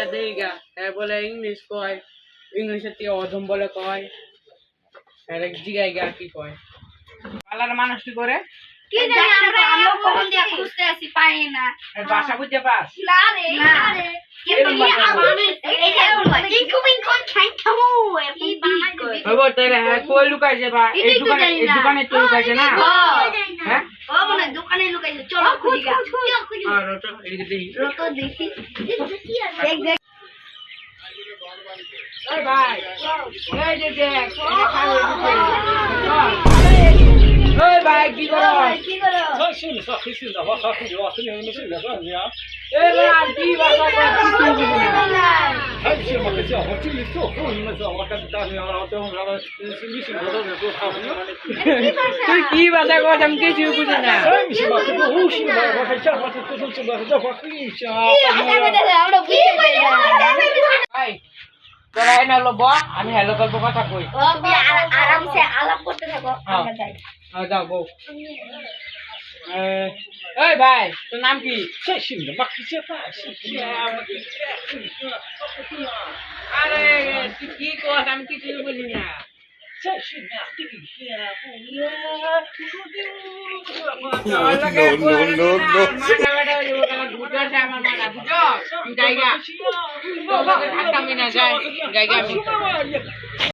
জিগা দেইগা বলে ইংলিশ কয় ইংলিশের থেকে অধম বলে কয় জিগাইগা কি কয় পালার মানুষটি করে কি জানি আমরা কখন দিয়া খুঁজতে আসি পাই না ভাষা বুঝতে পাস না রে কিন্তু এই যে ইনকামিং কন্টেন্ট থামো এই বানাই দিবি হবো তাহলে কই লুকাইছে বা এই দোকানে তো লুকাইছে না হ্যাঁ ও মনে দোকানে লুকাইছে চলো খুঁজি গা আর ওটা এদিকে দেখি রতো দেখি দেখ দেখ এই ভাই এই যে দেখ এই ভাই কি করো কি করো এই ভাই কি বাবা তুই কি ভাষা কস আমি কিছু বুঝি না ভাই তোরা এনে লব আমি হ্যালো গল্প কথা কই তুমি আরামসে আলাপ করতে থাকো আমরা যাই যাও বউ এই ভাই তোর নাম কি আরে তুই কি কস আমি কিছু বুঝি না জায়গা